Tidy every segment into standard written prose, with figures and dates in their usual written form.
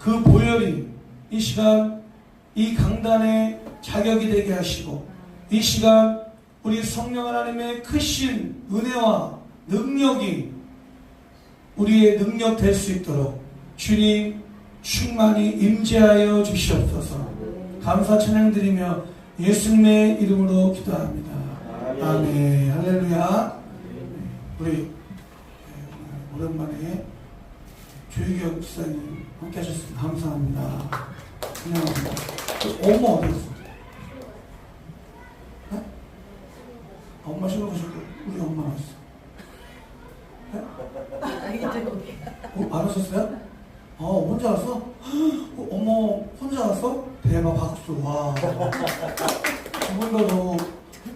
그 보혈이 이 시간 이 강단의 자격이 되게 하시고, 이 시간 우리 성령 하나님의 크신 은혜와 능력이 우리의 능력 될 수 있도록 주님 충만히 임재하여 주시옵소서. 감사 찬양 드리며 예수님의 이름으로 기도합니다. 아멘. 할렐루야. 우리 오랜만에 조희경 지사님 함께 하셨습니다. 감사합니다. 환영합니다. 엄마 어디 갔어? 네? 엄마 신고 가셨고 우리 엄마 어디 있어? 안 오셨어요? 혼자 왔어? 어머, 혼자 왔어? 대박 박수. 와. 두분도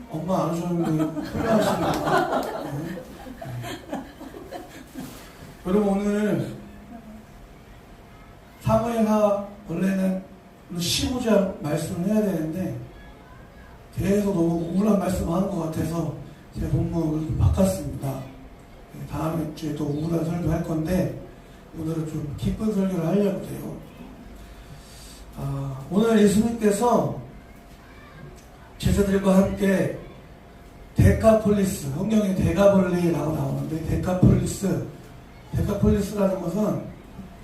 엄마 안 오셨는데 훌륭하십니다. 네. 여러분, 오늘 사무엘하 원래는 15장 말씀을 해야 되는데 계속 너무 우울한 말씀을 하는 것 같아서 제 본문을 바꿨습니다. 다음 주에 또 우울한 설교 할 건데 오늘은 좀 기쁜 설교를 하려고 해요. 오늘 예수님께서 제자들과 함께 데카폴리스, 성경에 데가볼리라고 나오는데 데카폴리스라는 것은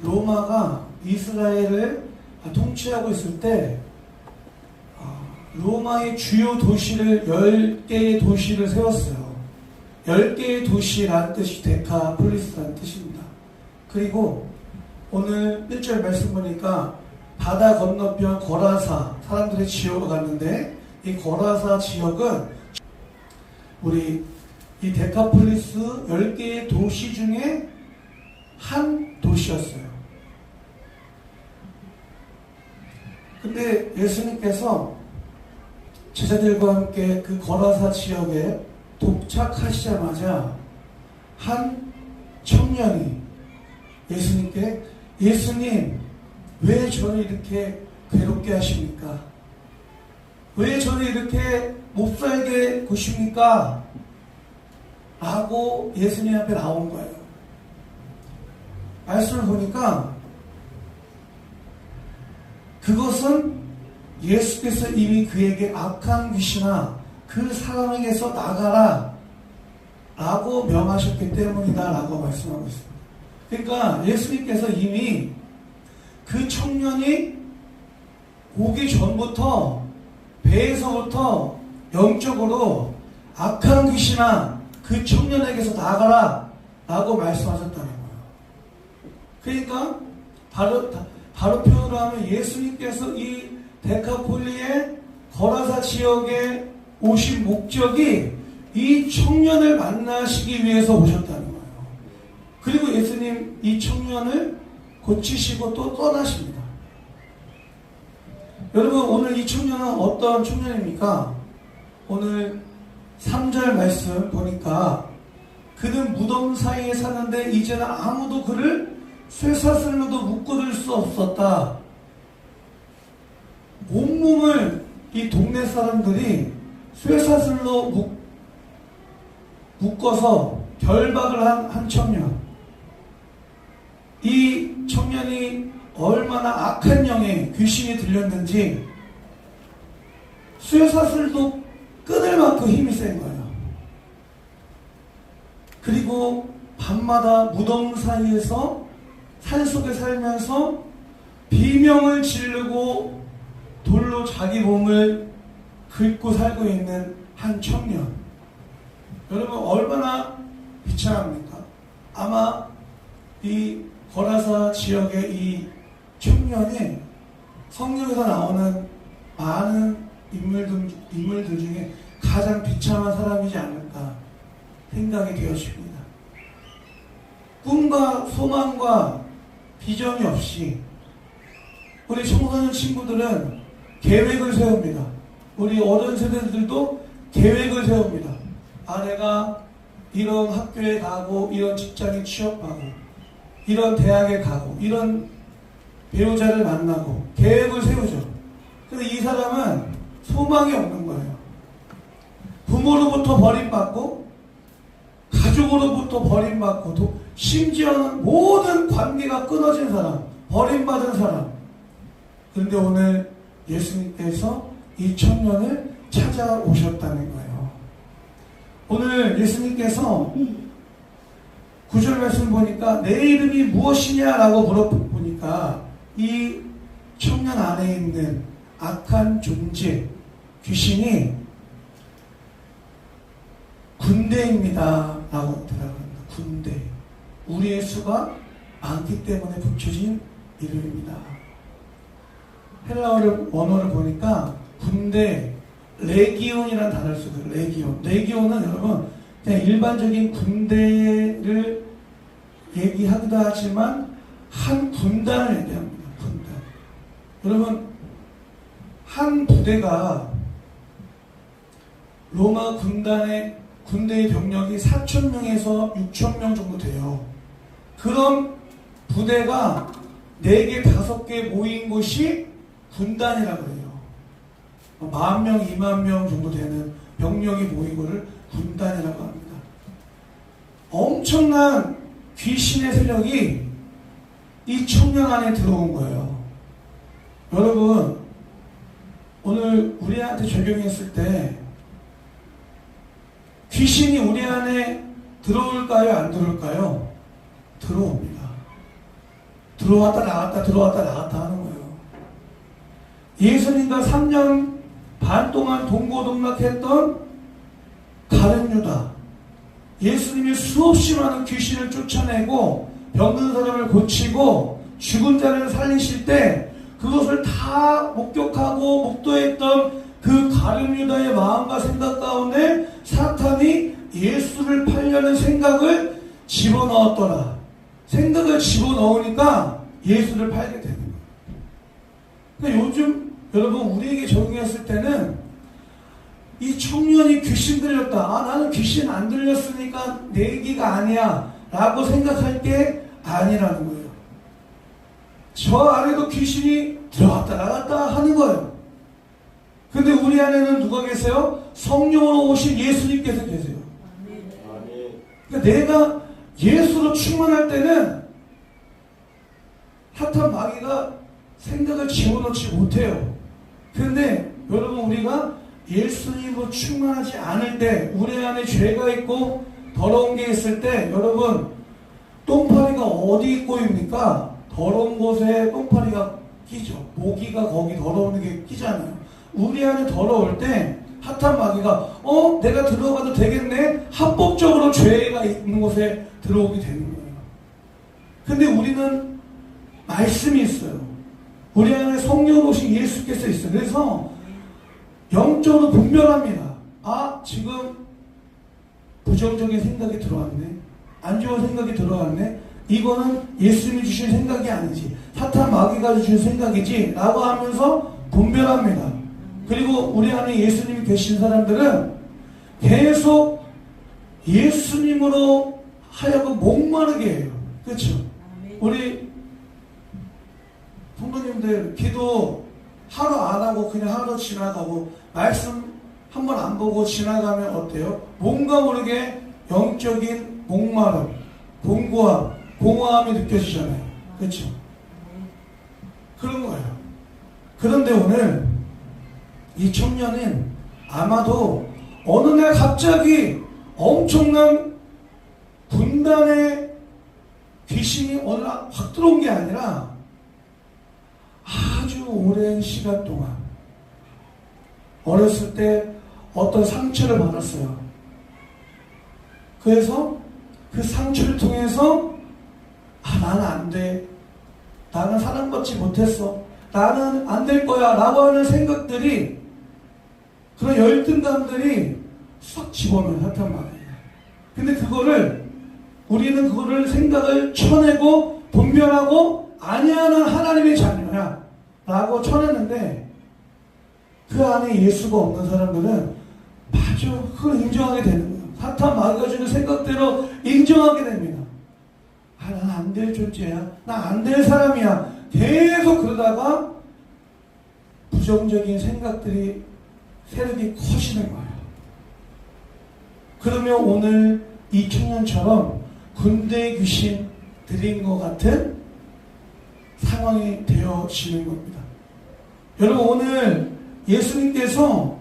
로마가 이스라엘을 통치하고 있을 때 로마의 주요 도시를 10개의 도시를 세웠어요. 10개의 도시라는 뜻이 데카폴리스라는 뜻입니다. 그리고 오늘 1절 말씀 보니까 바다 건너편 거라사 사람들의 지역으로 갔는데 이 거라사 지역은 우리 이 데카폴리스 10개의 도시 중에 한 도시였어요. 근데 예수님께서 제자들과 함께 그 거라사 지역에 도착하시자마자 한 청년이 예수님께 예수님 왜 저를 이렇게 괴롭게 하십니까? 왜 저를 이렇게 못살게 구십니까? 라고 예수님 앞에 나온 거예요. 말씀을 보니까 그것은 예수께서 이미 그에게 악한 귀신아 그 사람에게서 나가라 라고 명하셨기 때문이다 라고 말씀하고 있습니다. 그러니까 예수님께서 이미 그 청년이 오기 전부터 배에서부터 영적으로 악한 귀신아 그 청년에게서 나가라 라고 말씀하셨다는 거예요. 그러니까 바로 표현을 하면 예수님께서 이 데카폴리의 거라사 지역에 오신 목적이 이 청년을 만나시기 위해서 오셨다는 거예요. 그리고 예수님 이 청년을 고치시고 또 떠나십니다. 여러분, 오늘 이 청년은 어떤 청년입니까? 오늘 3절 말씀 보니까 그는 무덤 사이에 사는데 이제는 아무도 그를 쇠사슬로도 묶어둘 수 없었다. 온몸을 이 동네 사람들이 쇠사슬로 묶어서 결박을 한 청년. 이 청년이 얼마나 악한 영에 귀신이 들렸는지 쇠사슬도 끊을 만큼 힘이 센 거예요. 그리고 밤마다 무덤 사이에서 산속에 살면서 비명을 지르고 돌로 자기 몸을 긁고 살고 있는 한 청년. 여러분, 얼마나 비참합니까? 아마 이 거라사 지역의 이 청년이 성경에서 나오는 많은 인물들 중에 가장 비참한 사람이지 않을까 생각이 되어집니다. 꿈과 소망과 비전이 없이 우리 청소년 친구들은 계획을 세웁니다. 우리 어른 세대들도 계획을 세웁니다. 내가 이런 학교에 가고 이런 직장에 취업하고 이런 대학에 가고 이런 배우자를 만나고 계획을 세우죠. 근데 이 사람은 소망이 없는 거예요. 부모로부터 버림받고 가족으로부터 버림받고 심지어는 모든 관계가 끊어진 사람, 버림받은 사람. 그런데 오늘 예수님께서 이 청년을 찾아오셨다는 거예요. 오늘 예수님께서 9절 말씀 보니까 내 이름이 무엇이냐라고 물어보니까 이 청년 안에 있는 악한 존재, 귀신이 군대입니다 라고 대답합니다. 군대. 우리의 수가 많기 때문에 붙여진 이름입니다. 헬라어 원어를 보니까 군대, 레기온이라는 단어를 쓰거든요. 레기온. 레기온은 여러분 그냥 일반적인 군대를 얘기하기도 하지만 한 군단을 얘기합니다. 군단. 여러분 한 부대가 로마 군대의 병력이 4,000명에서 6,000명 정도 돼요. 그런 부대가 4개, 5개 모인 곳이 군단이라고 해요. 10,000명, 20,000명 정도 되는 병력이 모인 것을 군단이라고 합니다. 엄청난 귀신의 세력이 이 청년 안에 들어온 거예요. 여러분, 오늘 우리한테 적용했을 때 귀신이 우리 안에 들어올까요? 안 들어올까요? 들어옵니다. 들어왔다 나갔다 들어왔다 나갔다 하는 거예요. 예수님과 3년 반 동안 동고동락했던 가룟 유다, 예수님이 수없이 많은 귀신을 쫓아내고 병든 사람을 고치고 죽은 자를 살리실 때 그것을 다 목격하고 목도했던 그 가룟 유다의 마음과 생각 가운데 사탄이 예수를 팔려는 생각을 집어넣었더라. 생각을 집어넣으니까 예수를 팔게 되는 거예요. 그러니까 요즘 여러분 우리에게 적용했을 때는 이 청년이 귀신 들렸다. 아, 나는 귀신 안 들렸으니까 내 얘기가 아니야 라고 생각할 게 아니라는 거예요. 저 안에도 귀신이 들어왔다 나갔다 하는 거예요. 근데 우리 안에는 누가 계세요? 성령으로 오신 예수님께서 계세요. 그러니까 내가 예수로 충만할 때는 사탄 마귀가 생각을 집어넣지 못해요. 그런데 여러분 우리가 예수님으로 충만하지 않을 때, 우리 안에 죄가 있고 더러운 게 있을 때, 여러분 똥파리가 어디 꼬입니까? 더러운 곳에 똥파리가 끼죠. 모기가 거기 더러운 게 끼잖아요. 우리 안에 더러울 때 사탄 마귀가 내가 들어가도 되겠네? 합법적으로 죄가 있는 곳에 들어오게 되는 거예요. 근데 우리는 말씀이 있어요. 우리 안에 성령 오신 예수께서 있어요. 그래서 영적으로 분별합니다. 아, 지금 부정적인 생각이 들어왔네. 안 좋은 생각이 들어왔네. 이거는 예수님이 주신 생각이 아니지. 사탄 마귀가 주신 생각이지. 라고 하면서 분별합니다. 그리고 우리 안에 예수님이 계신 사람들은 계속 예수님으로 하여금 목마르게 해요. 그렇죠? 우리 성도님들 기도 하루 안 하고 그냥 하루 지나가고 말씀 한번 안 보고 지나가면 어때요? 뭔가 모르게 영적인 목마름, 공고함, 공허함이 느껴지잖아요. 그렇죠? 그런 거예요. 그런데 오늘 이 청년은 아마도 어느 날 갑자기 엄청난 군단의 귀신이 어느 날 확 들어온 게 아니라 아주 오랜 시간 동안 어렸을 때 어떤 상처를 받았어요. 그래서 그 상처를 통해서 나는 안 돼. 나는 사랑받지 못했어. 나는 안 될 거야. 라고 하는 생각들이, 그런 열등감들이 싹 집어넣어요. 사탄 마귀가. 근데 우리는 그거를 생각을 쳐내고 분별하고 아니야, 난 하나님의 자녀야 라고 쳐냈는데, 그 안에 예수가 없는 사람들은 맞아, 그걸 인정하게 되는 거예요. 사탄 마귀가 주는 생각대로 인정하게 됩니다. 난 안 될 존재야. 난 안 될 사람이야. 계속 그러다가 부정적인 생각들이 세력이 커지는 거예요. 그러면 오늘 이 청년처럼 군대 귀신 들인 것 같은 상황이 되어지는 겁니다. 여러분, 오늘 예수님께서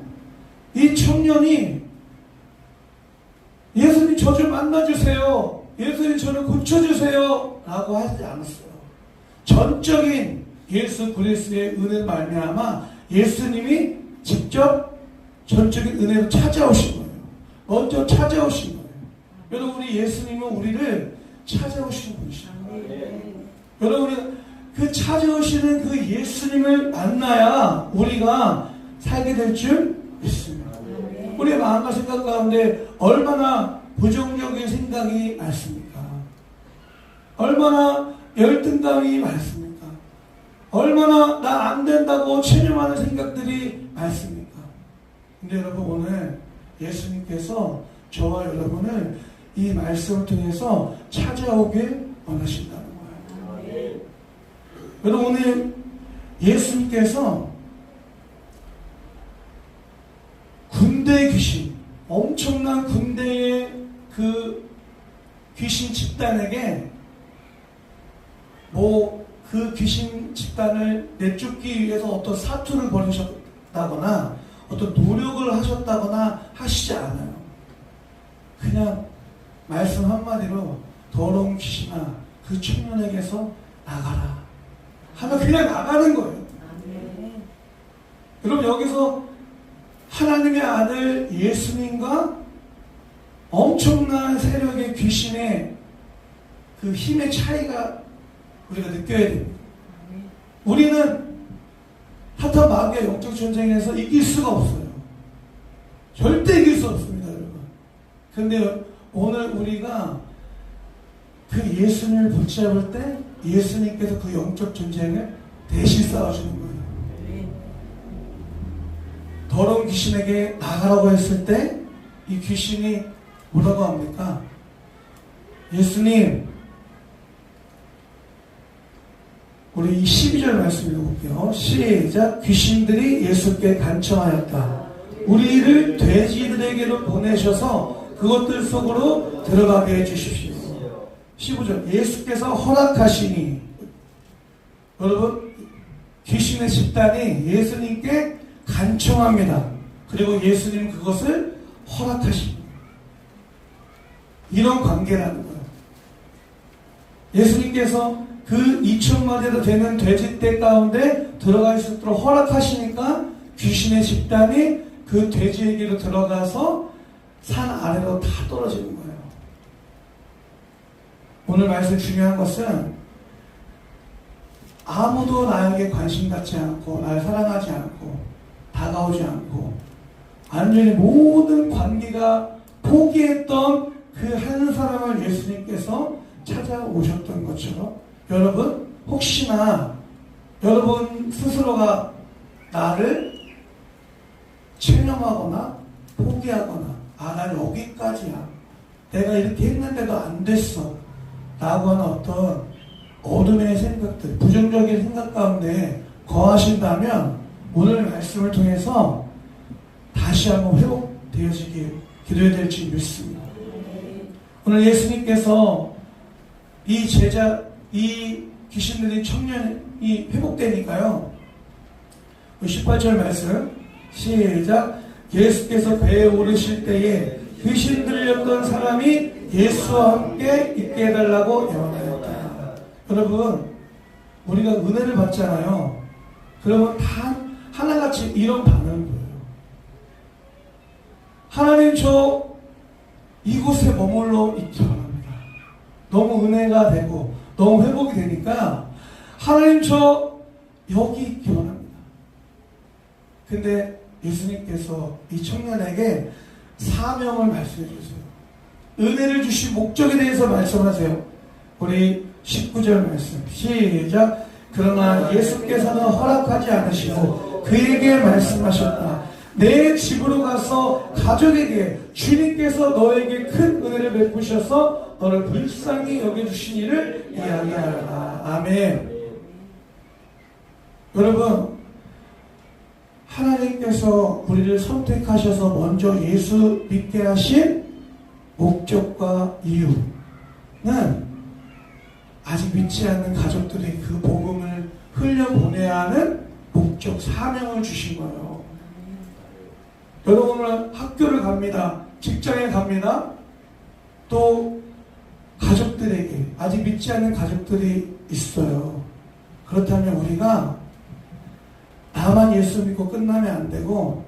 이 청년이 예수님 저 좀 만나주세요, 예수님 저를 고쳐주세요 라고 하지 않았어요. 전적인 예수 그리스도의 은혜로 말미암아 예수님이 직접 전적인 은혜로 찾아오신 거예요. 먼저 찾아오신 거예요. 여러분, 우리 예수님은 우리를 찾아오시는 분이시죠. 여러분, 우리가 그 찾아오시는 그 예수님을 만나야 우리가 살게 될 줄 믿습니다. 우리의 마음과 생각 가운데 얼마나 부정적인 생각이 많습니까? 얼마나 열등감이 많습니까? 얼마나 나 안 된다고 체념하는 생각들이 많습니까? 근데 여러분, 오늘 예수님께서 저와 여러분을 이 말씀을 통해서 찾아오길 원하신다는 거예요. 여러분, 오늘 예수님께서 군대 귀신, 엄청난 군대의 그 귀신 집단에게 그 귀신 집단을 내쫓기 위해서 어떤 사투를 벌이셨다거나 어떤 노력을 하셨다거나 하시지 않아요. 그냥 말씀 한마디로 더러운 귀신아 그 청년에게서 나가라 하면 그냥 나가는 거예요. 여러분, 여기서 하나님의 아들 예수님과 엄청난 세력의 귀신의 그 힘의 차이가 우리가 느껴야 됩니다. 우리는 사탄 마귀의 영적 전쟁에서 이길 수가 없어요. 절대 이길 수 없습니다, 여러분. 근데 오늘 우리가 그 예수님을 붙잡을 때 예수님께서 그 영적 전쟁을 대신 싸워주는 거예요. 더러운 귀신에게 나가라고 했을 때 이 귀신이 뭐라고 합니까? 예수님, 우리 이 12절 말씀 읽어볼게요. 시작. 귀신들이 예수께 간청하였다. 우리를 돼지들에게로 보내셔서 그것들 속으로 들어가게 해주십시오. 15절. 예수께서 허락하시니. 여러분, 귀신의 집단이 예수님께 간청합니다. 그리고 예수님 그것을 허락하십니다. 이런 관계라는 거예요. 예수님께서 그 2,000마리로 되는 돼지떼 가운데 들어갈 수 있도록 허락하시니까 귀신의 집단이 그 돼지에게로 들어가서 산 아래로 다 떨어지는 거예요. 오늘 말씀 중요한 것은 아무도 나에게 관심 갖지 않고 나를 사랑하지 않고 다가오지 않고 완전히 모든 관계가 포기했던 그 한 사람을 예수님께서 찾아오셨던 것처럼 여러분, 혹시나 여러분 스스로가 나를 체념하거나 포기하거나 난 여기까지야, 내가 이렇게 했는데도 안 됐어 라고 하는 어떤 어둠의 생각들, 부정적인 생각 가운데 거하신다면 오늘 말씀을 통해서 다시 한번 회복되어지길 기도해야 될지 믿습니다. 오늘 예수님께서 이 귀신 들린 청년이 회복되니까요. 18절 말씀 시작. 예수께서 배에 오르실 때에 귀신 들렸던 사람이 예수와 함께 있게 해달라고 애원하였다. 여러분, 우리가 은혜를 받잖아요. 그러면 다 하나같이 이런 반응을 보여요. 하나님, 저 이곳에 머물러 있기 바랍니다. 너무 은혜가 되고 너무 회복이 되니까 하나님, 저 여기 있기 바랍니다. 근데 예수님께서 이 청년에게 사명을 말씀해 주세요. 은혜를 주신 목적에 대해서 말씀하세요. 우리 19절 말씀 시작. 그러나 예수께서는 허락하지 않으시고 그에게 말씀하셨다. 내 집으로 가서 가족에게 주님께서 너에게 큰 은혜를 베푸셔서 너를 불쌍히 여겨주신 일을 이야기하라. 아멘. 여러분, 하나님께서 우리를 선택하셔서 먼저 예수 믿게 하신 목적과 이유는 아직 믿지 않는 가족들이 그 복음을 흘려보내야 하는 목적, 사명을 주신 거예요. 여러분 오늘 학교를 갑니다. 직장에 갑니다. 또 가족들에게, 아직 믿지 않는 가족들이 있어요. 그렇다면 우리가 나만 예수 믿고 끝나면 안 되고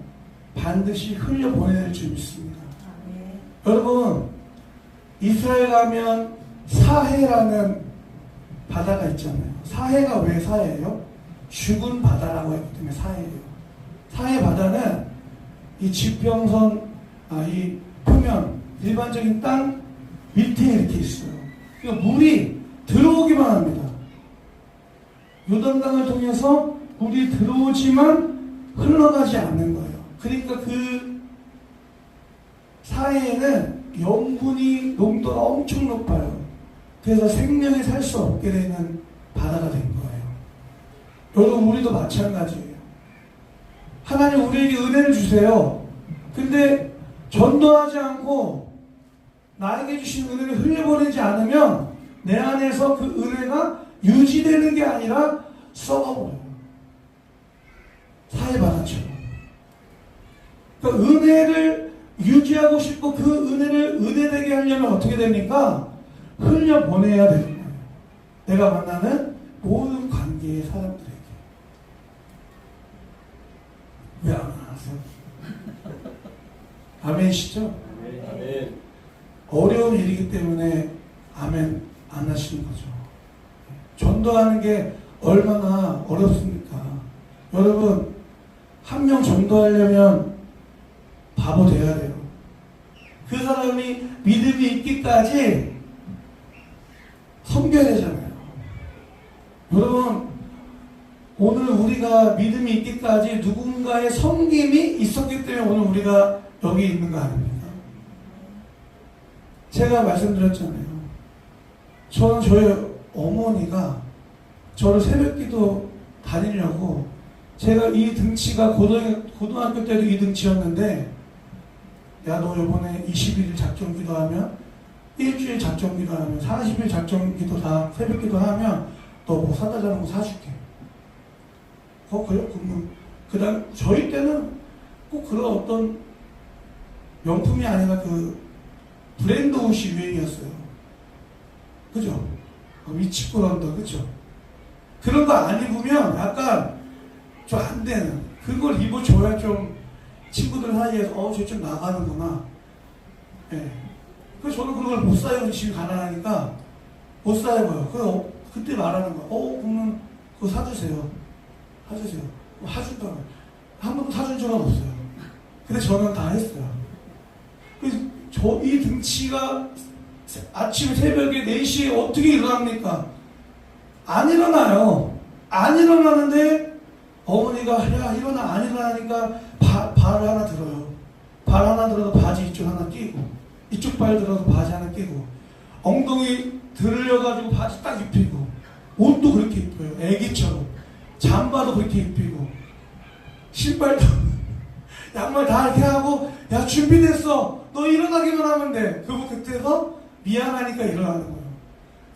반드시 흘려보내야 될 줄 믿습니다. 여러분, 이스라엘 가면 사해라는 바다가 있잖아요. 사해가 왜 사해예요? 죽은 바다라고 했기 때문에 사해예요. 사해 바다는 이 지평선, 이 표면, 일반적인 땅 밑에 이렇게 있어요. 그러니까 물이 들어오기만 합니다. 요단강을 통해서 물이 들어오지만 흘러가지 않는 거예요. 그러니까 그 사이에는 염분이 농도가 엄청 높아요. 그래서 생명이 살 수 없게 되는 바다가 된 거예요. 여러분, 우리도 마찬가지예요. 하나님 우리에게 은혜를 주세요. 근데 전도하지 않고 나에게 주신 은혜를 흘려보내지 않으면 내 안에서 그 은혜가 유지되는 게 아니라 썩어버려요. 사해바다처럼. 그러니까 은혜를 유지하고 싶고 그 은혜를 은혜되게 하려면 어떻게 됩니까? 흘려보내야 되는 거예요. 내가 만나는 모든 관계의 사람들에게. 왜 안 하세요? 아멘이시죠? 아멘. 어려운 일이기 때문에 아멘 안 하시는 거죠. 전도하는 게 얼마나 어렵습니까? 여러분, 한 명 전도하려면 바보 돼야 돼요. 그 사람이 믿음이 있기까지 섬겨야 되잖아요. 여러분, 오늘 우리가 믿음이 있기까지 누군가의 섬김이 있었기 때문에 오늘 우리가 여기 있는 거 아닙니까? 제가 말씀드렸잖아요. 저는 저희 어머니가 저를 새벽기도 다니려고, 제가 이 등치가 고등학교 때도 이 등치였는데, 야, 너 요번에 21일 작정기도 하면, 일주일 작정기도 하면, 40일 작정기도 다 새벽기도 하면 너 뭐 사다 주는 거 사줄게. 그래요? 그러면 그다음 저희 때는 꼭 그런 어떤 명품이 아니라 그 브랜드 옷이 유행이었어요. 그죠? 위치코란다, 그죠? 그런 거 안 입으면 약간 좀 안 되는, 그걸 입어줘야 좀 친구들 사이에서 저 좀 나가는구나. 예. 그래서 저는 그걸 못 사요. 집이 가난하니까 못 사요. 그때 말하는 거, 그러면 그거 사주세요. 사준다. 한 번도 사준 적은 없어요. 근데 저는 다 했어요. 그래서 이 등치가 아침 새벽에 4시에 어떻게 일어납니까? 안 일어나요. 안 일어나는데 어머니가 야 일어나, 안 일어나니까 발을 하나 들어요. 발 하나 들어도 바지 이쪽 하나 끼고, 이쪽 발 들어도 바지 하나 끼고, 엉덩이 들려가지고 바지 딱 입히고, 옷도 그렇게 입혀요. 애기처럼. 잠바도 그렇게 입히고, 신발도 양말 다 이렇게 하고, 야 준비됐어, 너 일어나기만 하면 돼. 그리고 그때서 미안하니까 일어나는 거예요.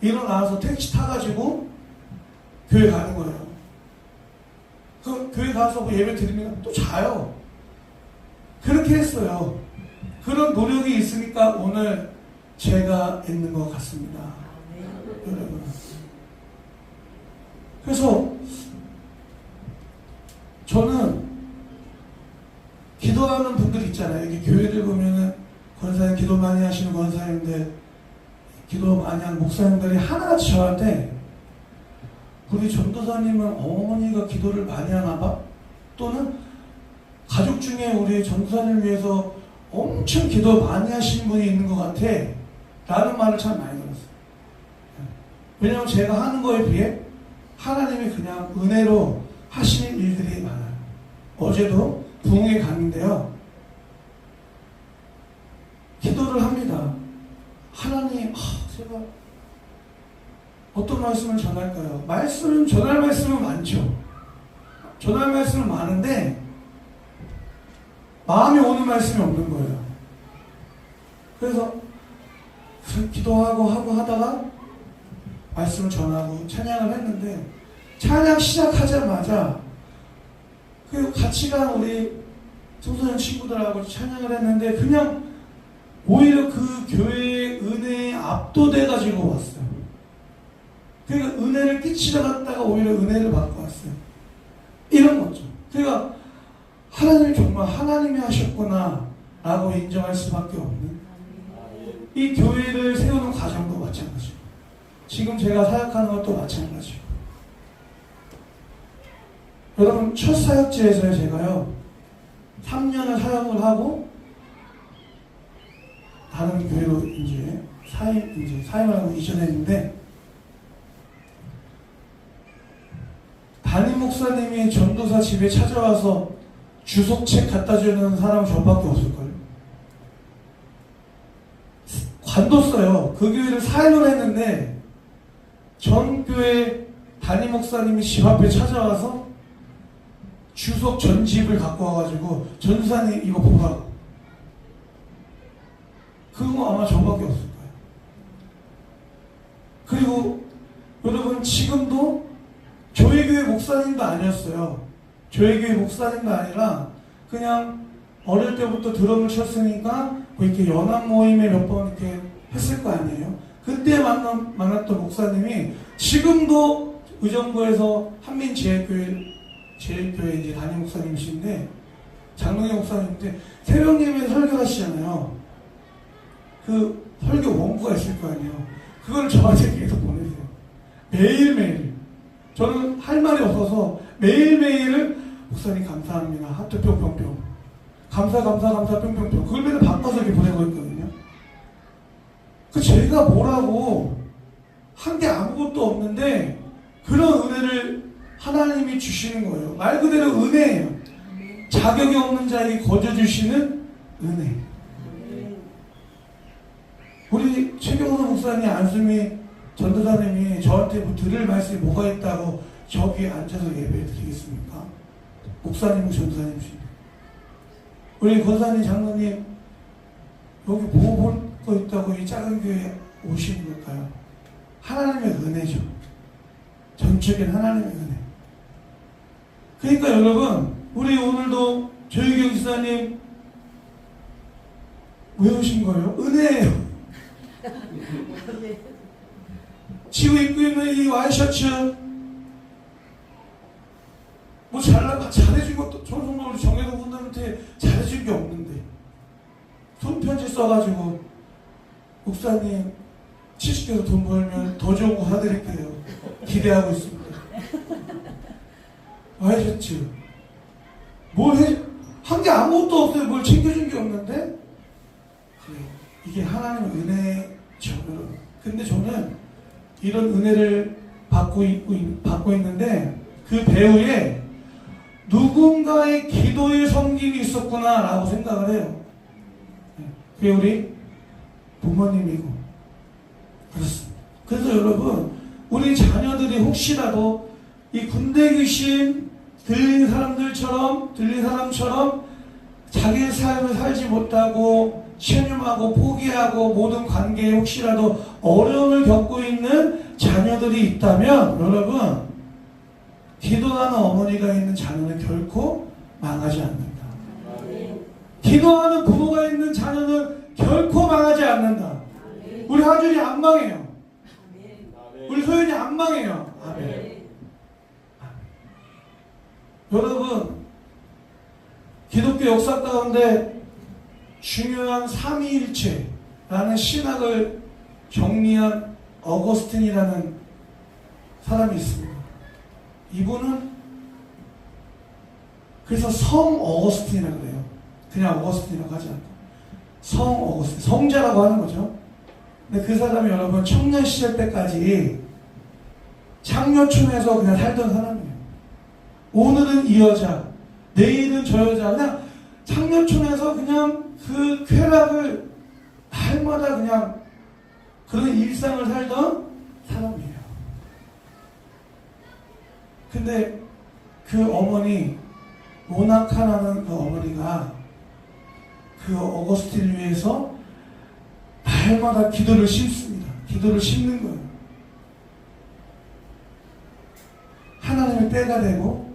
일어나서 택시 타가지고 교회 가는 거예요. 그 교회 가서 뭐 예배 드리면 또 자요. 그렇게 했어요. 그런 노력이 있으니까 오늘 제가 있는 것 같습니다. 여러분. 그래서 저는 기도하는 분들 있잖아요. 여기 교회들 보면은 권사님 기도 많이 하시는 권사님들, 기도 많이 하는 목사님들이 하나같이 저한테, 우리 전도사님은 어머니가 기도를 많이 하나 봐? 또는 가족 중에 우리 전도사님을 위해서 엄청 기도 많이 하시는 분이 있는 것 같아 라는 말을 참 많이 들었어요. 왜냐하면 제가 하는 거에 비해 하나님이 그냥 은혜로 하시는 일들이 많아요. 어제도 부흥회 갔는데요, 기도를 합니다. 하나님, 제가 어떤 말씀을 전할까요? 전할 말씀은 많죠. 전할 말씀은 많은데 마음이 오는 말씀이 없는 거예요. 그래서 기도하고 하다가 말씀을 전하고 찬양을 했는데, 찬양 시작하자마자 그 같이 간 우리 청소년 친구들하고 찬양을 했는데 그냥 오히려 그 교회의 은혜에 압도돼가지고 왔어요. 그러니까 은혜를 끼치러 갔다가 오히려 은혜를 받고 왔어요. 이런 거죠. 그러니까 하나님이 정말 하나님이 하셨구나 라고 인정할 수밖에 없는 이 교회를 세우는 과정도 마찬가지고 지금 제가 사역하는 것도 마찬가지고 여러분 첫 사역지에서 제가요 3년을 사역을 하고 다른 교회로 이제 사임을 하고 이전했는데 담임 목사님이 전도사 집에 찾아와서 주석책 갖다 주는 사람은 저밖에 없을걸요. 관뒀어요. 그 교회를 사임을 했는데 전 교회 담임 목사님이 집 앞에 찾아와서 주석 전집을 갖고 와가지고 전도사님 이거 보라고. 그거 아마 저밖에 없을 거예요. 그리고 여러분 지금도 저희 교회 목사님도 아니었어요. 저희 교회 목사님도 아니라 그냥 어릴 때부터 드럼을 쳤으니까 뭐 이렇게 연합 모임에 몇 번 이렇게 했을 거 아니에요. 그때 만났던 목사님이 지금도 의정부에서 한민제일교회 이제 담임 목사님이신데 장동희 목사님인데 새벽 예배 설교하시잖아요. 그 설교 원고가 있을 거 아니에요. 그걸 저한테 계속 보내세요. 매일매일. 저는 할 말이 없어서 매일매일을 목사님 감사합니다. 하트 뿅뿅뿅. 감사 뿅뿅뿅. 그걸 맨날 바꿔서 이렇게 보내고 있거든요. 그 제가 뭐라고 한 게 아무것도 없는데 그런 은혜를 하나님이 주시는 거예요. 말 그대로 은혜예요. 자격이 없는 자에게 거저 주시는 은혜. 우리 최경호 목사님, 안수미 전도사님이 저한테 뭐 들을 말씀이 뭐가 있다고 저기에 앉아서 예배 드리겠습니까? 목사님, 전도사님이십니다. 우리 권사님, 장로님 여기 뭐 볼 거 있다고 이 작은 교회에 오시는 걸까요? 하나님의 은혜죠. 전적인 하나님의 은혜. 그러니까 여러분 우리 오늘도 조혜경 지사님 왜 오신 거예요? 은혜예요. 지금 입고 있는 이 와이셔츠 뭐 잘해준 것도 저 정도 우리 정혜동 군님한테 잘해준 게 없는데 손편지 써가지고 목사님 70개로 돈 벌면 더 좋은 거 사드릴게요. 기대하고 있습니다. 와이셔츠 한 게 아무것도 없어요. 뭘 챙겨준 게 없는데 그래, 이게 하나님의 은혜죠. 근데 저는 이런 은혜를 받고 있는데 그 배후에 누군가의 기도의 섬김이 있었구나 라고 생각을 해요. 그게 우리 부모님이고 그렇습니다. 그래서 여러분 우리 자녀들이 혹시라도 이 군대 귀신 들린 사람처럼 자기의 삶을 살지 못하고 체념하고 포기하고 모든 관계에 혹시라도 어려움을 겪고 있는 자녀들이 있다면 여러분 기도하는 어머니가 있는 자녀는 결코 망하지 않는다. 기도하는 부모가 있는 자녀는 결코 망하지 않는다. 우리 하준이 안 망해요. 우리 소연이 안 망해요. 아멘. 여러분 기독교 역사 가운데 중요한 삼위일체라는 신학을 정리한 어거스틴이라는 사람이 있습니다. 이분은 그래서 성 어거스틴이라고 그래요. 그냥 어거스틴이라고 하지 않고 성 어거스틴, 성자라고 하는 거죠. 근데 그 사람이 여러분 청년 시절 때까지 창녀촌에서 그냥 살던 사람이에요. 오늘은 이 여자, 내일은 저 여자, 그냥 창녀촌에서 그냥 그 쾌락을 날마다 그냥 그런 일상을 살던 사람이에요. 근데 그 어머니, 모나카라는 그 어머니가 그 어거스틴을 위해서 날마다 기도를 심습니다. 기도를 심는 거예요. 하나님의 때가 되고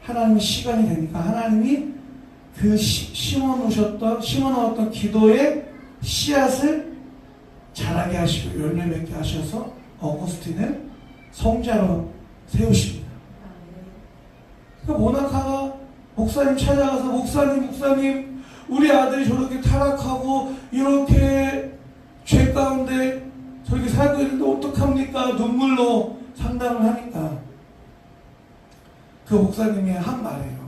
하나님의 시간이 되니까 하나님이 그 심어놓았던 기도의 씨앗을 자라게 하시고 열매 맺게 하셔서 어거스틴을 성자로 세우십니다. 그러니까 모나카가 목사님 찾아가서 목사님 우리 아들이 저렇게 타락하고 이렇게 죄 가운데 저렇게 살고 있는데 어떡합니까? 눈물로 상담을 하니까 그 목사님이 한 말이에요.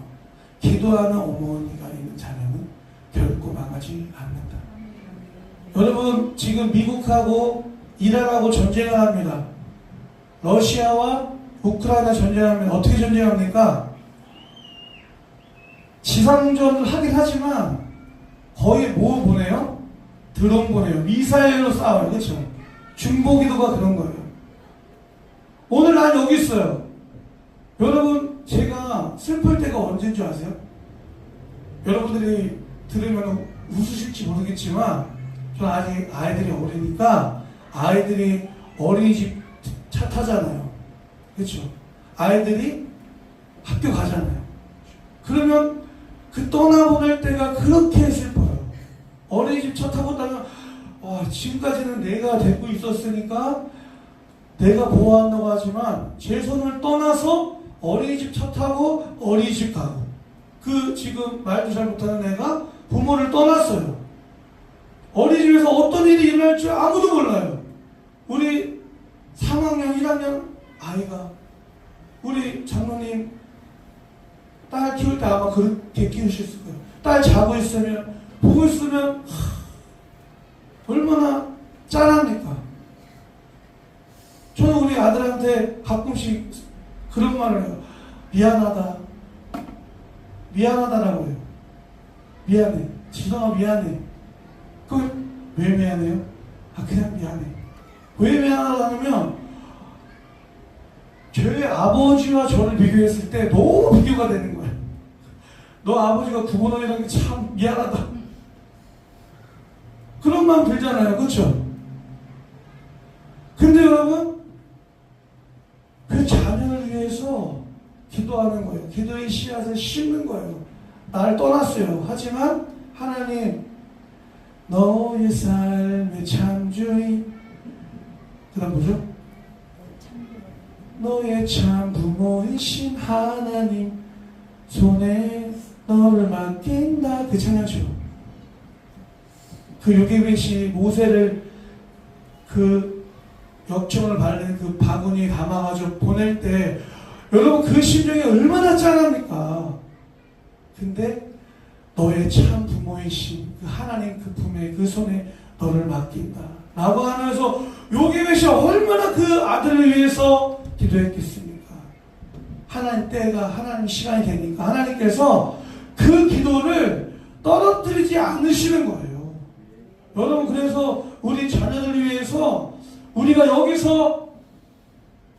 기도하는 어머니가 있는 자녀는 결코 망하지 않는다. 여러분 지금 미국하고 이란하고 전쟁을 합니다. 러시아와 우크라이나 전쟁하면 어떻게 전쟁합니까? 지상전을 하긴 하지만 거의 뭐 보내요? 드론 보내요. 미사일로 싸워요. 그렇죠? 중보기도가 그런 거예요. 오늘 난 여기 있어요. 여러분 제가 슬플 때가 언제인 줄 아세요? 여러분들이 들으면 웃으실지 모르겠지만 저는 아직 아이들이 어리니까 아이들이 어린이집 차 타잖아요. 그렇죠? 아이들이 학교 가잖아요. 그러면 그 떠나보낼 때가 그렇게 슬퍼요. 어린이집 차 타고 다니면 지금까지는 내가 데리고 있었으니까 내가 보호한다고 하지만 제 손을 떠나서 어린이집 차 타고 어린이집 가고 그 지금 말도 잘 못하는 애가 부모를 떠났어요. 어린이집에서 어떤 일이 일어날 줄 아무도 몰라요. 우리 3학년 1학년 아이가 우리 장로님 딸 키울 때 아마 그렇게 키우셨을 거예요. 딸 자고 있으면 보고 있으면 얼마나 짠합니까? 저는 우리 아들한테 가끔씩 그런 말을 해요. 미안하다라고 해요. 미안해. 지성아 미안해. 왜 미안해요? 그냥 미안해. 왜 미안하다면 저희 아버지와 저를 비교했을 때 너무 비교가 되는 거예요. 너 아버지가 구본원이라는 게 참 미안하다. 그런 마음 들잖아요. 그렇죠? 근데 여러분 그 자녀를 위해서 기도하는 거예요. 기도의 씨앗을 심는 거예요. 나를 떠났어요. 하지만 하나님 너의 삶의 참주인 그다음 뭐죠? 너의 참 부모이신 하나님 손에 너를 맡긴다. 그 찬양죠. 그 요게벳이 모세를 그 역청을 바르는 그 바구니에 담아가지고 보낼 때 여러분 그 심정이 얼마나 짠합니까? 근데 너의 참 부모이신 그 하나님 그 품에 그 손에 너를 맡긴다 라고 하면서 요게벳이 얼마나 그 아들을 위해서 기도했겠습니까? 하나님 때가 하나님 시간이 되니까 하나님께서 그 기도를 떨어뜨리지 않으시는 거예요. 여러분 그래서 우리 자녀들을 위해서 우리가 여기서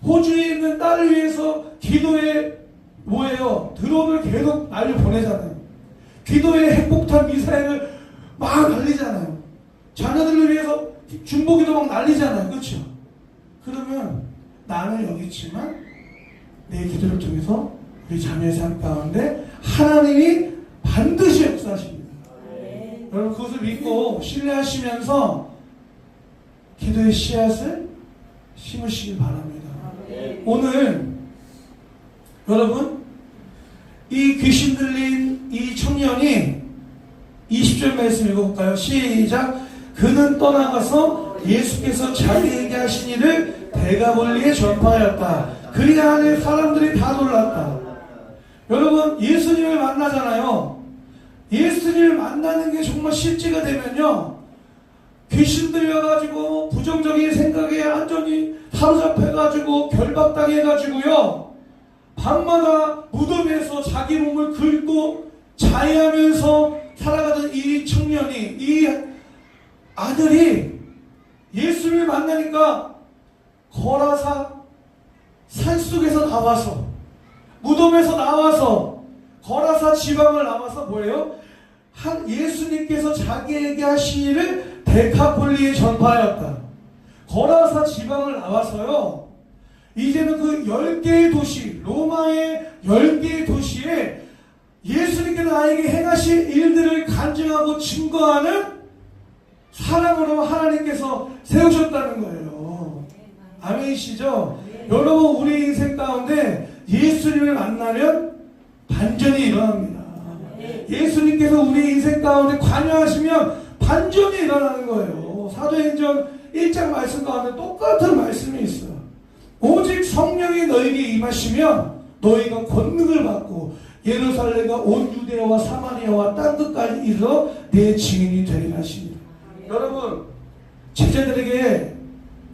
호주에 있는 딸을 위해서 기도에 뭐예요? 드론을 계속 날려 보내잖아요. 기도에 핵폭탄 미사일을 막 날리잖아요. 자녀들을 위해서 중보기도 막 날리잖아요. 그렇죠? 그러면 나는 여기 있지만 내 기도를 통해서 우리 자녀의 삶 가운데 하나님이 반드시 역사하십니다. 여러분 그것을 믿고 신뢰하시면서 기도의 씨앗을 심으시길 바랍니다. 오늘 여러분 이 귀신 들린 이 청년이 20절 말씀 읽어볼까요? 시작. 그는 떠나가서 예수께서 자기에게 하신 일을 대가볼리에 전파하였다. 그리 안에 사람들이 다 놀랐다. 여러분 예수님을 만나잖아요. 예수님을 만나는 게 정말 실제가 되면요 귀신 들려가지고 부정적인 생각에 완전히 사로잡혀가지고 결박당해가지고요 밤마다 무덤에서 자기 몸을 긁고 자해하면서 살아가던 이 청년이 이 아들이 예수를 만나니까 거라사 산속에서 나와서 무덤에서 나와서 거라사 지방을 나와서 뭐예요? 예수님께서 자기에게 하신 일을 데카폴리에 전파하였다. 거라사 지방을 나와서요 이제는 그 10개의 도시, 로마의 10개의 도시에 예수님께서 나에게 행하신 일들을 간증하고 증거하는 사람으로 하나님께서 세우셨다는 거예요. 아멘이시죠? 여러분, 우리 인생 가운데 예수님을 만나면 반전이 일어납니다. 예수님께서 우리 인생 가운데 관여하시면 반전이 일어나는 거예요. 사도행전 1장 말씀 가운데 똑같은 말씀이 있어요. 오직 성령이 너에게 임하시면 너희가 권능을 받고 예루살렘과 온 유대와 사마리아와 땅 끝까지 이르러 내 증인이 되리라 하십니다. 여러분, 제자들에게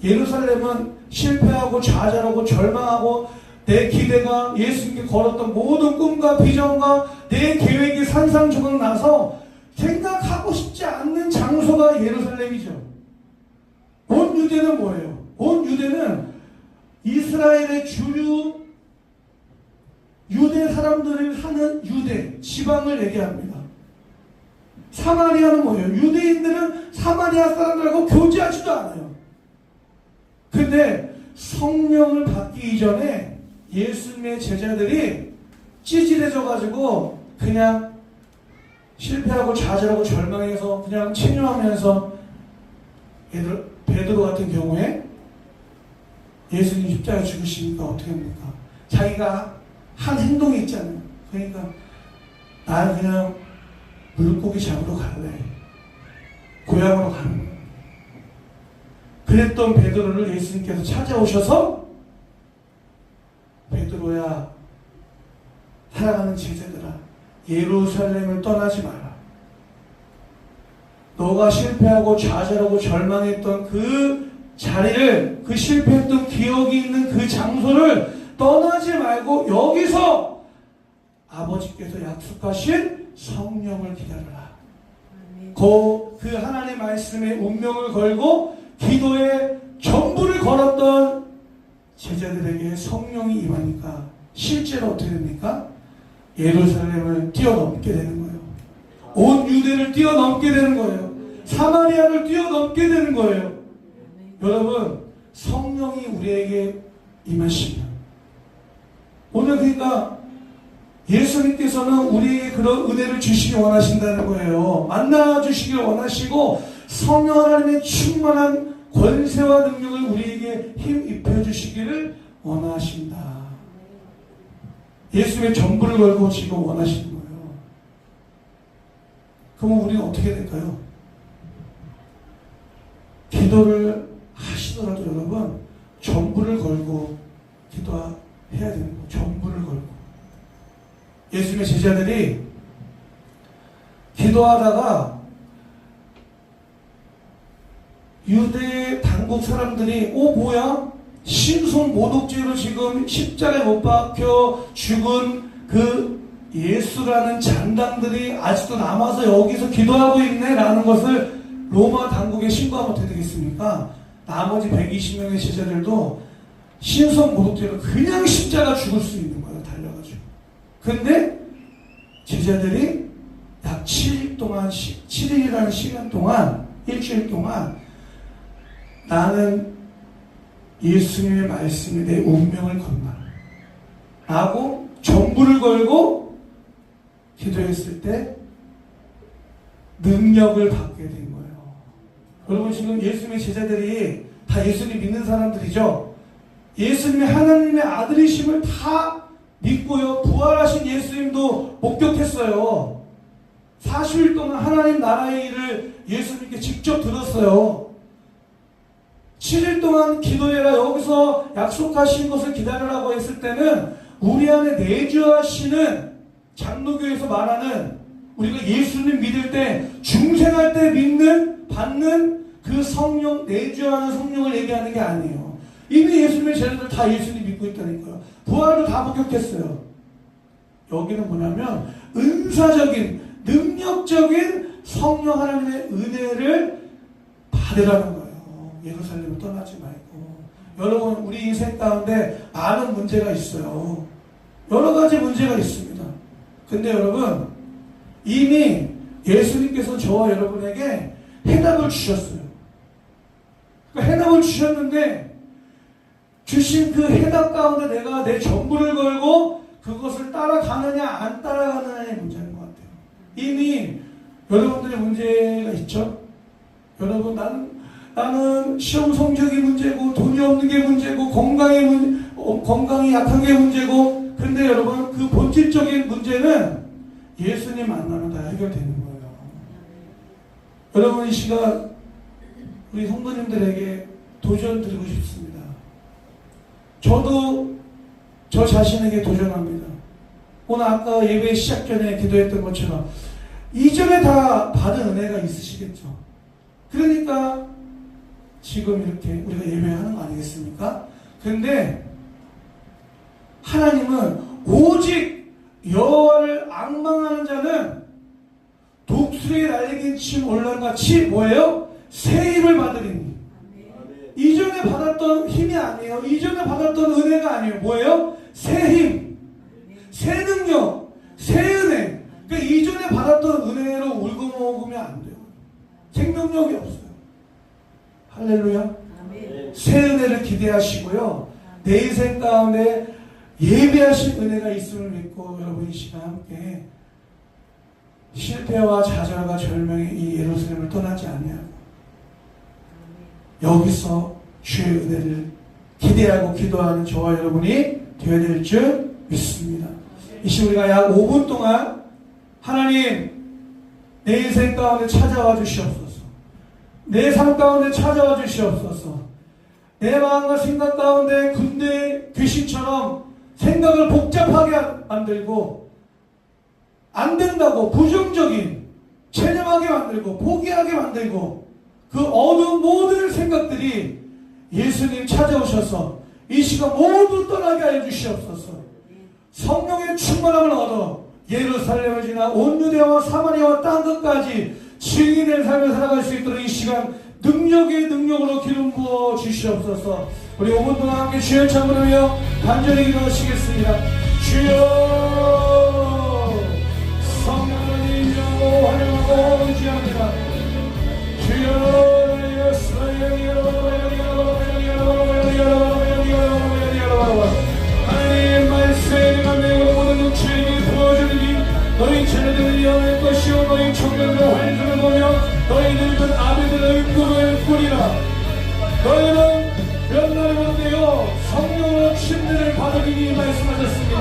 예루살렘은 실패하고 좌절하고 절망하고 내 기대가 예수님께 걸었던 모든 꿈과 비전과 내 계획이 산산조각 나서 생각하고 싶지 않는 장소가 예루살렘이죠. 온 유대는 뭐예요? 온 유대는 이스라엘의 주류 유대 사람들을 사는 유대 지방을 얘기합니다. 사마리아는 뭐예요? 유대인들은 사마리아 사람들하고 교제하지도 않아요. 근데 성령을 받기 이전에 예수님의 제자들이 찌질해져가지고 그냥 실패하고 좌절하고 절망해서 그냥 체념하면서 베드로 같은 경우에 예수님 십자가에 죽으시니까 어떻게 합니까? 자기가 한 행동이 있잖아요. 그러니까 나 그냥 물고기 잡으러 갈래. 고향으로 가는 거예요. 그랬던 베드로를 예수님께서 찾아오셔서 베드로야, 사랑하는 제자들아, 예루살렘을 떠나지 마라. 너가 실패하고 좌절하고 절망했던 그 자리를, 그 실패했던 기억이 있는 그 장소를 떠나지 말고 여기서 아버지께서 약속하신 성령을 기다려라. 그 하나님의 말씀에 운명을 걸고 기도에 전부를 걸었던 제자들에게 성령이 임하니까 실제로 어떻게 됩니까? 예루살렘을 뛰어넘게 되는 거예요. 온 유대를 뛰어넘게 되는 거예요. 사마리아를 뛰어넘게 되는 거예요. 여러분, 성령이 우리에게 임하시면 오늘 그러니까 예수님께서는 우리에게 그런 은혜를 주시기 원하신다는 거예요. 만나주시길 원하시고 성령 하나님의 충만한 권세와 능력을 우리에게 힘 입혀주시기를 원하신다. 예수님의 전부를 걸고 지금 원하시는 거예요. 그러면 우리는 어떻게 될까요? 기도를 하시더라도 여러분 전부를 걸고 기도해야 되는 거예요. 전부를 걸고. 예수님의 제자들이 기도하다가 유대 당국 사람들이 뭐야? 신성 모독죄로 지금 십자가에 못 박혀 죽은 그 예수라는 잔당들이 아직도 남아서 여기서 기도하고 있네 라는 것을 로마 당국에 신고하면 어떻게 되겠습니까? 나머지 120명의 제자들도 신성 모독죄로 그냥 십자가 죽을 수 있는 거예요. 달려가지고. 근데 제자들이 약 7일 동안 7일이라는 시간 동안 일주일 동안 나는 예수님의 말씀에 내 운명을 건다 라고 전부를 걸고 기도했을 때 능력을 받게 된 거예요. 여러분 지금 예수님의 제자들이 다 예수님 믿는 사람들이죠. 예수님의 하나님의 아들이심을 다 믿고요. 부활하신 예수님도 목격했어요. 40일 동안 하나님 나라의 일을 예수님께 직접 들었어요. 7일 동안 기도해라. 여기서 약속하신 것을 기다리라고 했을 때는 우리 안에 내주하시는 장로교에서 말하는 우리가 예수님 믿을 때 중생할 때 믿는 받는 그 성령 내주하는 성령을 얘기하는 게 아니에요. 이미 예수님의 제자들 다 예수님 믿고 있다니까요. 부활도 다 목격했어요. 여기는 뭐냐면 은사적인 능력적인 성령 하나님의 은혜를 받으라는 거예요. 예루살렘을 떠나지 말고. 여러분 우리 인생 가운데 많은 문제가 있어요. 여러 가지 문제가 있습니다. 근데 여러분 이미 예수님께서 저와 여러분에게 해답을 주셨어요. 그 해답을 주셨는데 주신 그 해답 가운데 내가 내 전부를 걸고 그것을 따라가느냐 안 따라가느냐의 문제인 것 같아요. 이미 여러분들의 문제가 있죠. 여러분, 나는 시험 성적이 문제고 돈이 없는 게 문제고 건강이 약한 게 문제고, 근데 여러분 그 본질적인 문제는 예수님 만나면 다 해결되는 거예요. 여러분, 이 시간 우리 성도님들에게 도전 드리고 싶습니다. 저도 저 자신에게 도전합니다. 오늘 아까 예배 시작 전에 기도했던 것처럼 이전에 다 받은 은혜가 있으시겠죠. 그러니까 지금 이렇게 우리가 예배하는 거 아니겠습니까? 근데 하나님은 오직 여호와를 앙망하는 자는 독수리에 날리긴 침 올라같이 뭐예요? 새 힘을 받으리니. 이전에 받았던 힘이 아니에요. 이전에 받았던 은혜가 아니에요. 뭐예요? 새 힘, 새 능력, 새 은혜. 그러니까 이전에 받았던 은혜로 울고 먹으면 안 돼요. 생명력이 없어요. 할렐루야. 새 은혜를 기대하시고요. 내 인생 가운데 예배하신 은혜가 있음을 믿고 여러분 이 시간 함께 실패와 좌절과 절망의 이 예루살렘을 떠나지 아니하고 여기서 주의 은혜를 기대하고 기도하는 저와 여러분이 되어야 될 줄 믿습니다. 이 시간 우리가 약 5분 동안 하나님 내 인생 가운데 찾아와 주시옵소서. 내 삶 가운데 찾아와 주시옵소서. 내 마음과 생각 가운데 군대 귀신처럼 생각을 복잡하게 만들고 안 된다고 부정적인 체념하게 만들고 포기하게 만들고 그 어두운 모든 생각들이 예수님 찾아오셔서 이 시간 모두 떠나게 하여 주시옵소서. 성령의 충만함을 얻어 예루살렘을 지나 온 유대와 사마리아와 땅 끝까지 증인의 삶을 살아갈 수 있도록 이 시간 능력의 능력으로 기름 부어 주시옵소서. 우리 5분 동안 함께 주여 참으며 간절히 기도하시겠습니다. 주여, 성령을 인정하고 환영하고 의지합니다. 주여, 하나님 말씀을 내고 모든 육체에게 부어주니 너희 자녀들을 영할 것이요 너희 청년들 환상을 보며 너희 늙은 아비들의 꿈을 꾸리라. 너희는 몇 날만 되어 성령으로 침례를 받으리니 말씀하셨습니다.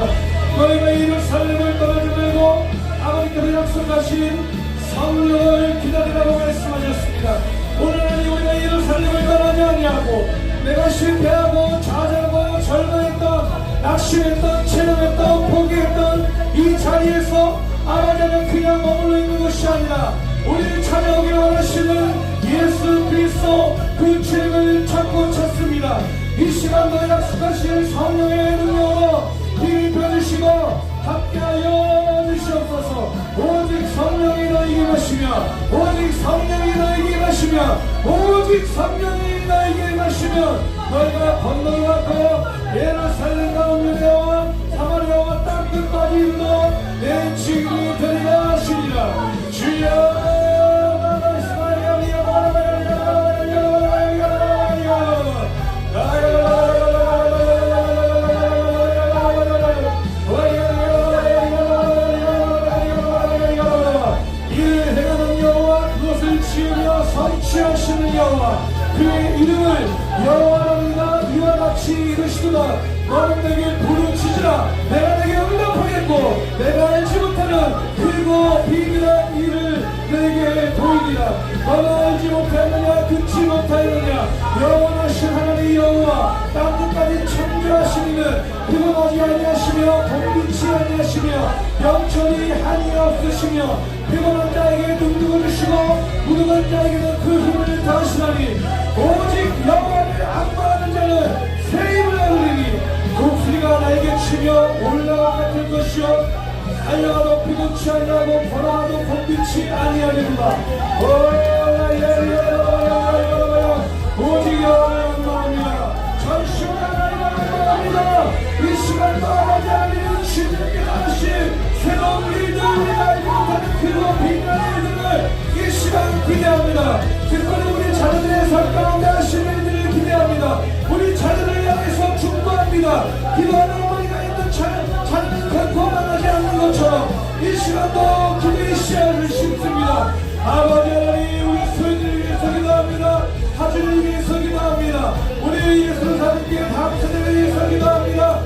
너희가 예루살렘을 떠나지 말고 아버지께서 약속하신 성령을 기다리라고 말씀하셨습니다. 오늘은 우리가 예루살렘을 떠나지 아니하고 내가 실패하고 좌절하고 절망했던 낙심했던 체념했던 포기했던 이 자리에서 아버지는 그냥 머물러 있는 것이 아니라 우리를 찾아오기를 원하시는 예수 그리스도 그 죄를 찾고 찾습니다. 이 시간도 약속하신 성령의 능력으로 힘을 펴주시고 함께하여 주시옵소서. 오직 성령이 너희에게 마시며 오직 성령이 너희에게 마시며 오직 성령이 너희에게 마시며 너희가 건너가고 예루살렘 가운데 되어 사마리아와 땅 끝까지 이르러 내 증인이 되리라 하시리라. 주여 성취하시는 여호와 그의 이름을 여호와라 이와 같이 이르시도다. 너는 내게 부르짖으라 내가 내게 응답하겠고 내가 알지 못하는 크고 비밀한 일을 내게 보이리라. 너는 알지 못하느냐 듣지 못하느냐 영원하신 하나님 여호와 땅끝까지 창조하신 이는 피곤하지 아니하시며 곤비치 아니하시며 영천히 한이 없으시며 피곤한 자에게 능력을 주시고 무능한 자에게는 그 힘을 다하시나니 오직 여호와를 앙망하는 자는 새 힘을 얻으리니 독수리가 날개 치며 올라와 같을 것이요 달려가도 피곤치 아니하고 걸어가도 곤비치 아니하리로다. 오직 여호와를 앙망합니다. 전시와 하나님을 앙망합니다. 이 시간도 아버지 하나님은 주님께서 하신 새로운 일들 우리가 알지 못하는 그리고 빛나는 일들을 이 시간 기대합니다. 특별히 우리 자녀들의 삶 가운데 하신 일들을 기대합니다. 우리 자녀들을 향해서 것처럼 이 시간도 기도의 씨앗을 심습니다. 아버지 하나님, 우리 소인들을 위해서 기도합니다. 하주를 위해서 기도합니다. 우리 예수를 사는 게 다음 세대를 위해서 기도합니다.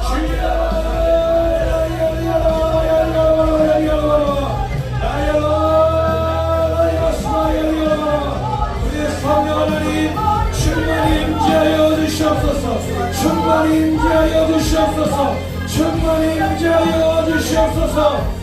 주여 충만히 임재하여 주시옵소서. 충만히 임재하여 주시옵소서.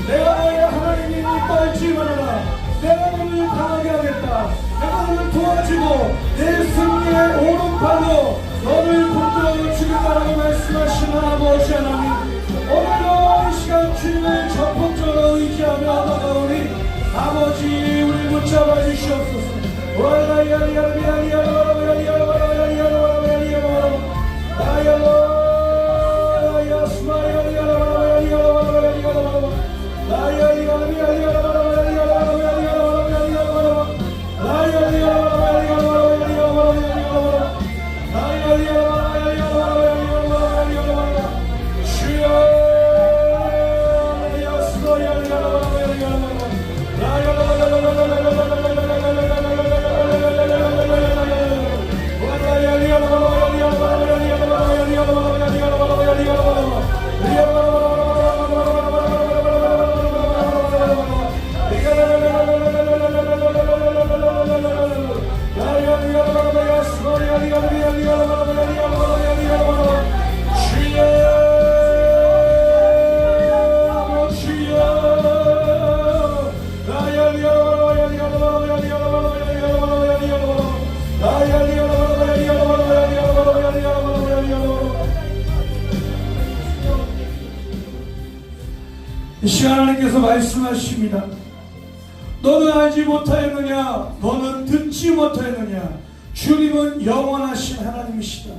내가 너의 하나님이니 떨지 말아라. 내가 너를 강하게 하겠다. 내가 너를 도와주고 내 승리의 오른팔로 너를 붙들어 주겠다라고 말씀하신 아버지 하나님, 오늘도 이 시간 주님을 전폭적으로 의지하며 나아가오니 아버지 우리 붙잡아 주시옵소서. 이 시간 하나님께서 말씀하십니다. 너는 알지 못하였느냐? 너는 듣지 못하였느냐? 주님은 영원하신 하나님이시다.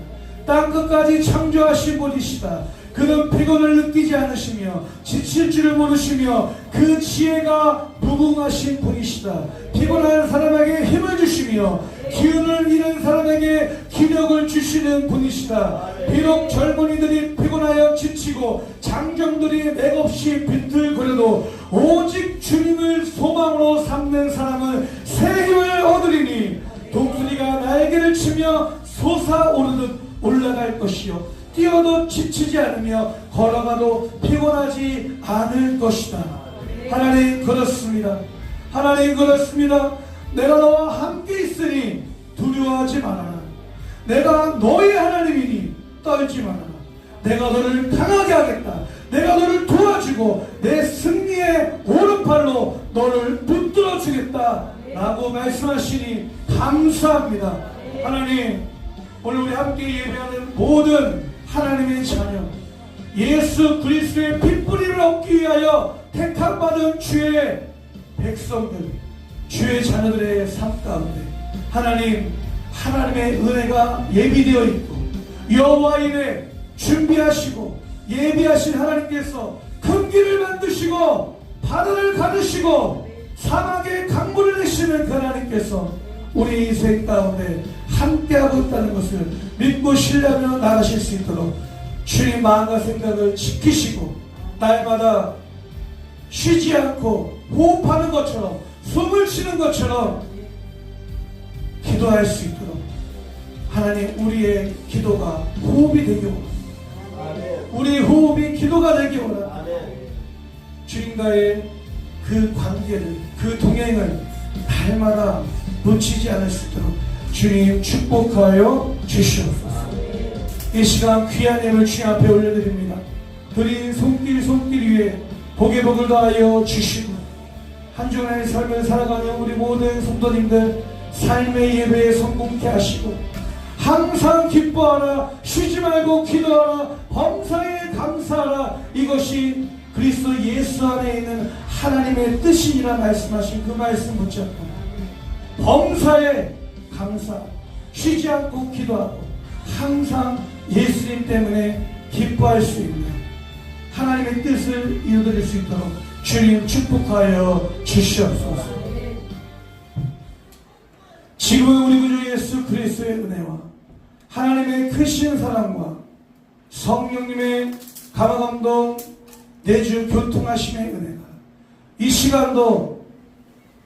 땅끝까지 창조하신 분이시다. 그는 피곤을 느끼지 않으시며 지칠 줄을 모르시며 그 지혜가 무궁하신 분이시다. 피곤한 사람에게 힘을 주시며 기운을 잃은 사람에게 기력을 주시는 분이시다. 비록 젊은이들이 피곤하여 지치고 장정들이 맥없이 빈틀거려도 오직 주님을 소망으로 삼는 사람은 새 힘을 얻으리니 독수리가 날개를 치며 솟아오르듯 올라갈 것이요 뛰어도 지치지 않으며 걸어가도 피곤하지 않을 것이다. 하나님 그렇습니다. 하나님 그렇습니다. 내가 너와 함께 있으니 두려워하지 말아라. 내가 너의 하나님이니 떨지 말아라. 내가 너를 강하게 하겠다. 내가 너를 도와주고 내 승리의 오른팔로 너를 붙들어 주겠다 라고 말씀하시니 감사합니다. 하나님, 오늘 우리 함께 예배하는 모든 하나님의 자녀, 예수 그리스도의 핏뿌리를 얻기 위하여 택함받은 주의 백성들, 주의 자녀들의 삶 가운데 하나님, 하나님의 은혜가 예비되어 있고 여호와 이레 준비하시고 예비하신 하나님께서 큰 길을 만드시고 바다를 가르시고 사막에 강물을 내시는 그 하나님께서 우리 인생 가운데 함께하고 있다는 것을 믿고 신뢰하며 나가실 수 있도록 주님 마음과 생각을 지키시고 날마다 쉬지 않고 호흡하는 것처럼 숨을 쉬는 것처럼 기도할 수 있도록 하나님 우리의 기도가 호흡이 되기 원합니다. 우리 호흡이 기도가 되기 원합니다. 주님과의 그 관계를, 그 동행을 날마다 놓치지 않을 수 있도록 주님 축복하여 주시옵소서. 이 시간 귀한 예물 주님 앞에 올려드립니다. 드린 손길 위에 복의 복을 더하여 주시고 한 주간의 삶을 살아가는 우리 모든 성도님들 삶의 예배에 성공케 하시고 항상 기뻐하라, 쉬지 말고 기도하라, 범사에 감사하라, 이것이 그리스도 예수 안에 있는 하나님의 뜻이니라 말씀하신 그 말씀 붙잡고 범사에 감사, 쉬지 않고 기도하고 항상 예수님 때문에 기뻐할 수 있는 하나님의 뜻을 이루어드릴 수 있도록 주님 축복하여 주시옵소서. 지금은 우리 구주 예수 그리스도의 은혜와 하나님의 크신 사랑과 성령님의 감화감동 내주 교통하심의 은혜가 이 시간도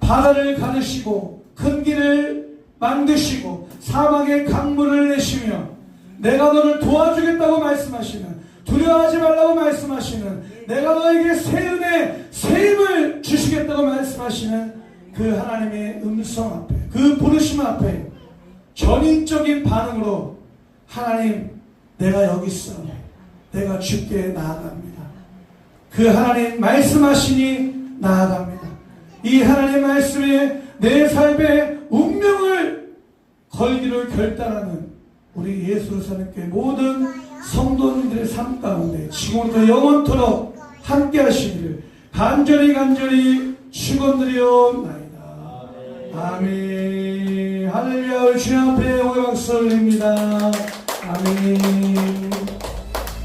바다를 가르시고 큰 길을 만드시고 사막에 강물을 내시며 내가 너를 도와주겠다고 말씀하시는, 두려워하지 말라고 말씀하시는, 내가 너에게 새 은혜 새 힘을 주시겠다고 말씀하시는 그 하나님의 음성 앞에, 그 부르심 앞에 전인적인 반응으로 하나님 내가 여기 있어, 내가 주께 나아갑니다. 그 하나님 말씀하시니 나아갑니다. 이 하나님 말씀에 내 삶의 운명을 걸기를 결단하는 우리 예수를 사는 교회 모든 성도님들의 삶 가운데 지금부터 영원토록 함께 하시기를 간절히 축원드리옵나이다. 아멘. 할렐루야. 주님 앞에 오해 박수 올립니다. 아멘.